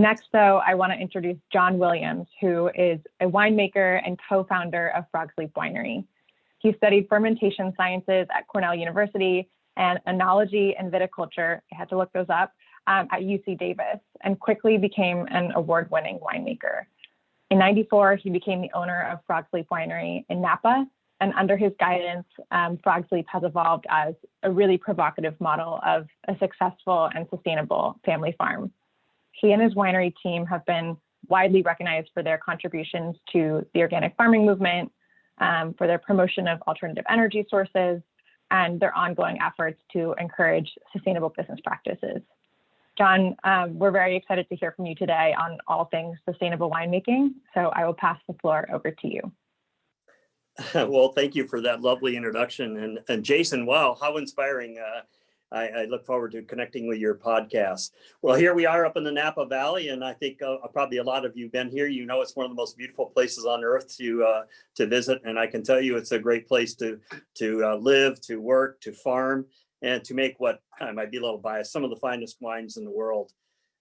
Next, though, I want to introduce John Williams, who is a winemaker and co-founder of Frog Sleep Winery. He studied fermentation sciences at Cornell University and enology and viticulture, I had to look those up, at UC Davis, and quickly became an award-winning winemaker. In '94, he became the owner of Frog Sleep Winery in Napa, and under his guidance, Frog Sleep has evolved as a really provocative model of a successful and sustainable family farm. He and his winery team have been widely recognized for their contributions to the organic farming movement, for their promotion of alternative energy sources, and their ongoing efforts to encourage sustainable business practices. John, we're very excited to hear from you today on all things sustainable winemaking, so I will pass the floor over to you. Well, thank you for that lovely introduction. And Jason, wow, how inspiring. I look forward to connecting with your podcast. Well, here we are up in the Napa Valley, and I think probably a lot of you have been here. You know, it's one of the most beautiful places on earth to visit, and I can tell you it's a great place to live, to work, to farm, and to make what I might be a little biased, some of the finest wines in the world.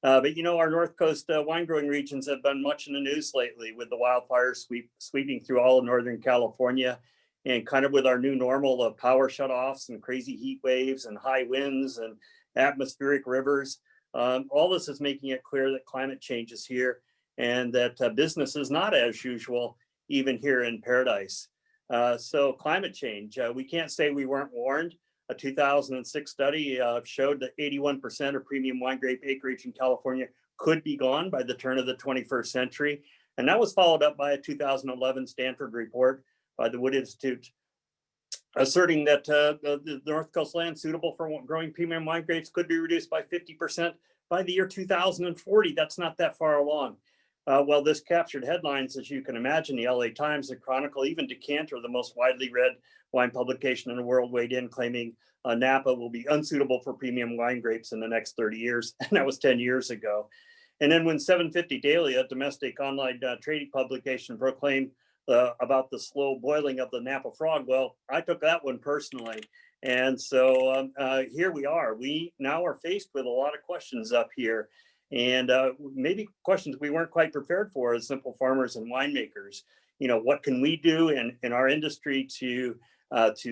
But you know, our North Coast wine growing regions have been much in the news lately with the wildfires sweeping through all of Northern California, and kind of with our new normal of power shutoffs and crazy heat waves and high winds and atmospheric rivers. All this is making it clear that climate change is here and that business is not as usual, even here in paradise. So climate change, we can't say we weren't warned. A 2006 study showed that 81% of premium wine grape acreage in California could be gone by the turn of the 21st century. And that was followed up by a 2011 Stanford report by the Wood Institute, asserting that the North Coast land suitable for growing premium wine grapes could be reduced by 50% by the year 2040. That's not that far along. Well, this captured headlines, as you can imagine. The LA Times, the Chronicle, even Decanter, the most widely read wine publication in the world, weighed in, claiming Napa will be unsuitable for premium wine grapes in the next 30 years. And that was 10 years ago. And then when 750 Daily, a domestic online trading publication, proclaimed about the slow boiling of the Napa frog, well, I took that one personally. And so here we are. We now are faced with a lot of questions up here, and maybe questions we weren't quite prepared for as simple farmers and winemakers. You know, what can we do in our industry to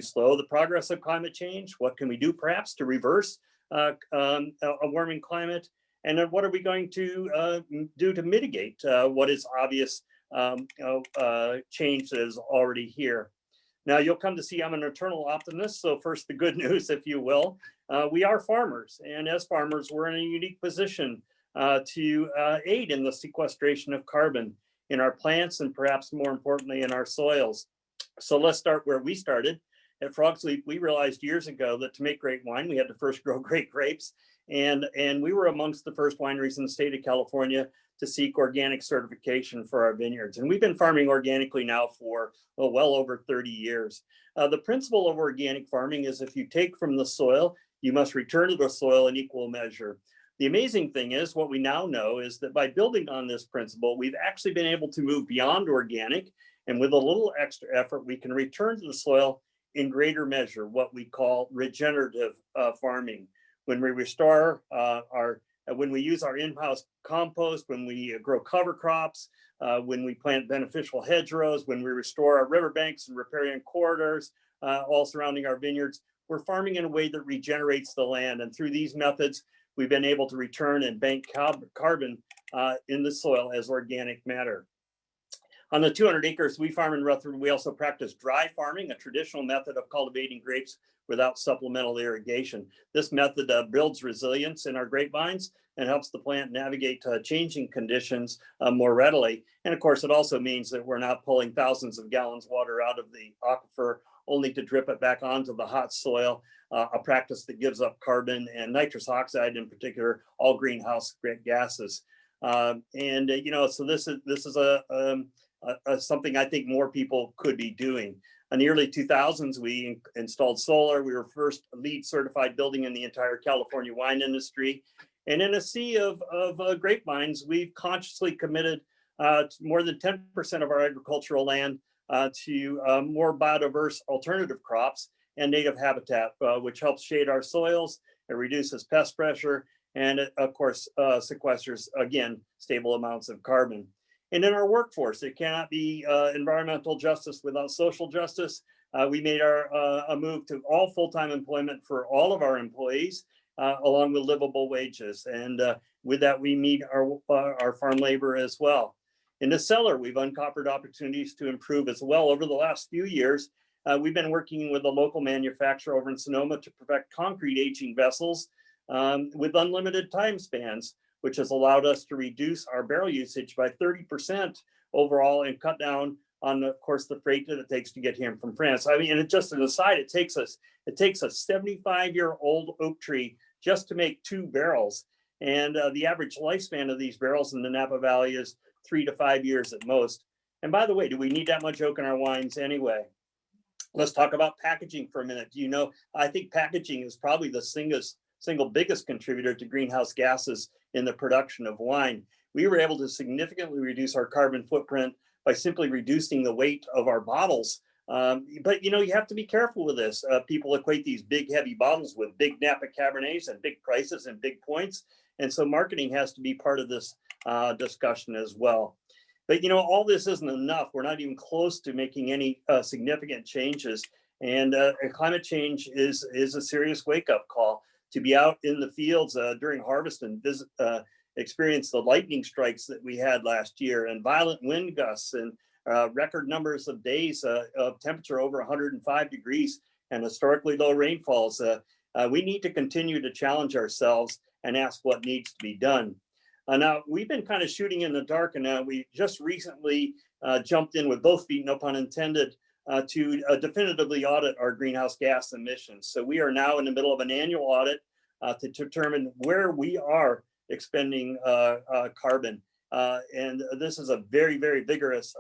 slow the progress of climate change? What can we do perhaps to reverse a warming climate? And then what are we going to do to mitigate what is obvious change that is already here? Now, you'll come to see I'm an eternal optimist. So first, the good news, if you will. We are farmers. And as farmers, we're in a unique position to aid in the sequestration of carbon in our plants and perhaps more importantly in our soils. So let's start where we started. At Frog Sleep, we realized years ago that to make great wine, we had to first grow great grapes. And we were amongst the first wineries in the state of California to seek organic certification for our vineyards. And we've been farming organically now for well over 30 years. The principle of organic farming is if you take from the soil, you must return to the soil in equal measure. The amazing thing is what we now know is that by building on this principle, we've actually been able to move beyond organic, and with a little extra effort, we can return to the soil in greater measure, what we call regenerative farming. When we restore when we use our in-house compost, when we grow cover crops, when we plant beneficial hedgerows, when we restore our riverbanks and riparian corridors, all surrounding our vineyards, we're farming in a way that regenerates the land. And through these methods, we've been able to return and bank carbon in the soil as organic matter. On the 200 acres we farm in Rutherford, we also practice dry farming, a traditional method of cultivating grapes without supplemental irrigation. This method builds resilience in our grapevines and helps the plant navigate changing conditions more readily. And of course, it also means that we're not pulling thousands of gallons of water out of the aquifer only to drip it back onto the hot soil, a practice that gives up carbon and nitrous oxide in particular, all greenhouse gases. You know, so this is something I think more people could be doing. In the early 2000s, we installed solar. We were first LEED certified building in the entire California wine industry. And in a sea of grapevines, we've consciously committed to more than 10% of our agricultural land to more biodiverse alternative crops and native habitat, which helps shade our soils, it reduces pest pressure, and it, of course, sequesters, again, stable amounts of carbon. And in our workforce, it cannot be environmental justice without social justice. We made a move to all full-time employment for all of our employees, along with livable wages. And with that, we meet our farm labor as well. In the cellar, we've uncovered opportunities to improve as well. Over the last few years, we've been working with a local manufacturer over in Sonoma to perfect concrete aging vessels with unlimited time spans, which has allowed us to reduce our barrel usage by 30% overall and cut down on, of course, the freight that it takes to get here from France. I mean, and just an aside, it takes a 75-year-old oak tree just to make 2 barrels. And the average lifespan of these barrels in the Napa Valley is 3 to 5 years at most. And by the way, do we need that much oak in our wines anyway? Let's talk about packaging for a minute. You know, I think packaging is probably the single biggest contributor to greenhouse gases in the production of wine. We were able to significantly reduce our carbon footprint by simply reducing the weight of our bottles. But you know, you have to be careful with this. People equate these big, heavy bottles with big Napa Cabernets and big prices and big points. And so marketing has to be part of this discussion as well. But you know, all this isn't enough. We're not even close to making any significant changes. And climate change is a serious wake-up call. To be out in the fields during harvest and experience the lightning strikes that we had last year, and violent wind gusts, and record numbers of days of temperature over 105 degrees and historically low rainfalls. We need to continue to challenge ourselves and ask what needs to be done. Now, we've been kind of shooting in the dark, and we just recently jumped in with both feet, no pun intended, to definitively audit our greenhouse gas emissions. So we are now in the middle of an annual audit to determine where we are expending carbon. And this is a very, very vigorous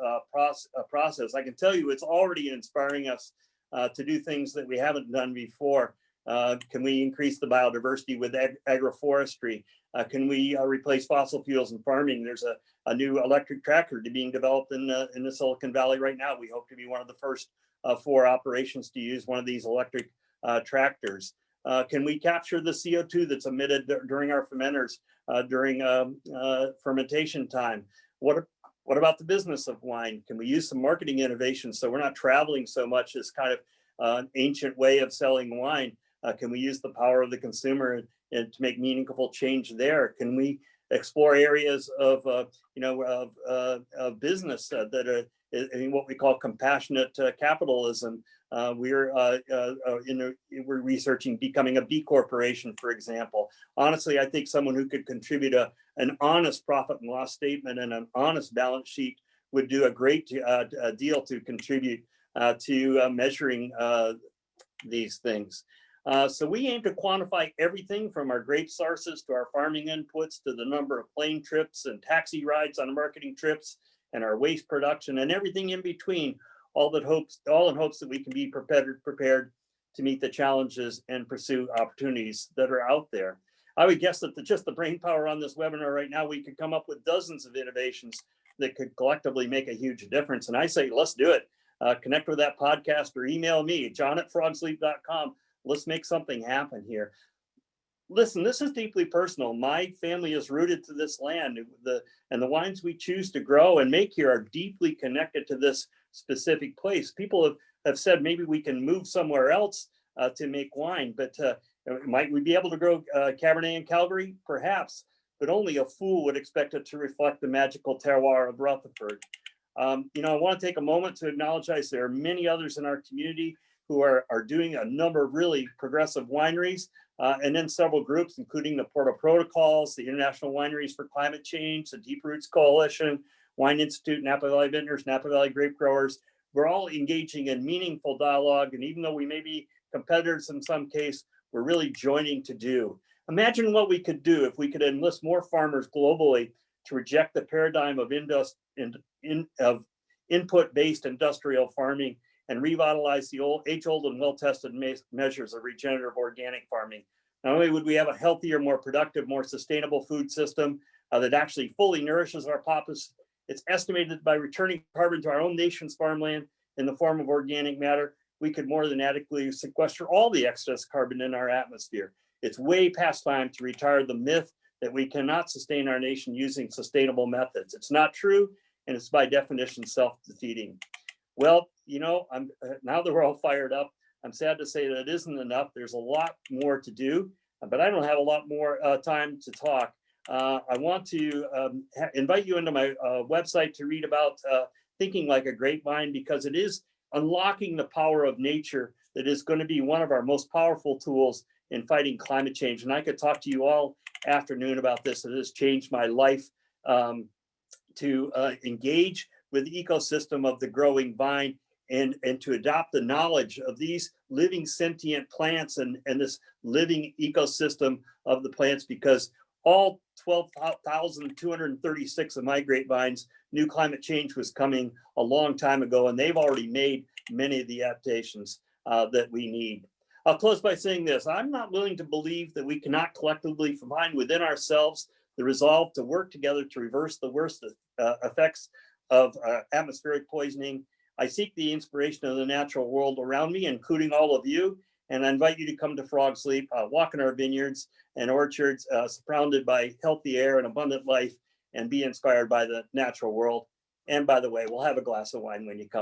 process. I can tell you it's already inspiring us to do things that we haven't done before. Can we increase the biodiversity with agroforestry? Can we replace fossil fuels in farming? There's a new electric tractor being developed in the Silicon Valley right now. We hope to be one of the first 4 operations to use one of these electric tractors. Can we capture the CO2 that's emitted during our fermenters during fermentation time? What about the business of wine? Can we use some marketing innovation so we're not traveling so much as kind of an ancient way of selling wine? Can we use the power of the consumer and to make meaningful change there? Can we explore areas of business that are in what we call compassionate capitalism? We're researching becoming a B corporation, for example. Honestly, I think someone who could contribute an honest profit and loss statement and an honest balance sheet would do a great deal to contribute to measuring these things. So we aim to quantify everything from our grape sources to our farming inputs to the number of plane trips and taxi rides on marketing trips and our waste production and everything in between, all in hopes that we can be prepared to meet the challenges and pursue opportunities that are out there. I would guess that just the brain power on this webinar right now, we could come up with dozens of innovations that could collectively make a huge difference. And I say, let's do it. Connect with that podcast or email me, john@frogsleep.com. Let's make something happen here. Listen, this is deeply personal. My family is rooted to this land, and the wines we choose to grow and make here are deeply connected to this specific place. People have said maybe we can move somewhere else to make wine, but might we be able to grow Cabernet in Calgary? Perhaps, but only a fool would expect it to reflect the magical terroir of Rutherford. I want to take a moment to acknowledge there are many others in our community who are doing a number of really progressive wineries, and then several groups, including the Porto Protocols, the International Wineries for Climate Change, the Deep Roots Coalition, Wine Institute, Napa Valley Vintners, Napa Valley Grape Growers. We're all engaging in meaningful dialogue, and even though we may be competitors in some case, we're really joining to do. Imagine what we could do if we could enlist more farmers globally to reject the paradigm of input-based industrial farming and revitalize the age-old and well-tested measures of regenerative organic farming. Not only would we have a healthier, more productive, more sustainable food system that actually fully nourishes our populace, it's estimated by returning carbon to our own nation's farmland in the form of organic matter, we could more than adequately sequester all the excess carbon in our atmosphere. It's way past time to retire the myth that we cannot sustain our nation using sustainable methods. It's not true, and it's by definition self-defeating. Well, now that we're all fired up, I'm sad to say that it isn't enough. There's a lot more to do, but I don't have a lot more time to talk. I want to invite you into my website to read about thinking like a grapevine, because it is unlocking the power of nature that is going to be one of our most powerful tools in fighting climate change. And I could talk to you all afternoon about this. It has changed my life to engage with the ecosystem of the growing vine and to adopt the knowledge of these living sentient plants and this living ecosystem of the plants, because all 12,236 of my grapevines knew climate change was coming a long time ago, and they've already made many of the adaptations that we need. I'll close by saying this: I'm not willing to believe that we cannot collectively find within ourselves the resolve to work together to reverse the worst effects of atmospheric poisoning. I seek the inspiration of the natural world around me, including all of you, and I invite you to come to Frog Sleep, walk in our vineyards and orchards, surrounded by healthy air and abundant life, and be inspired by the natural world. And by the way, we'll have a glass of wine when you come.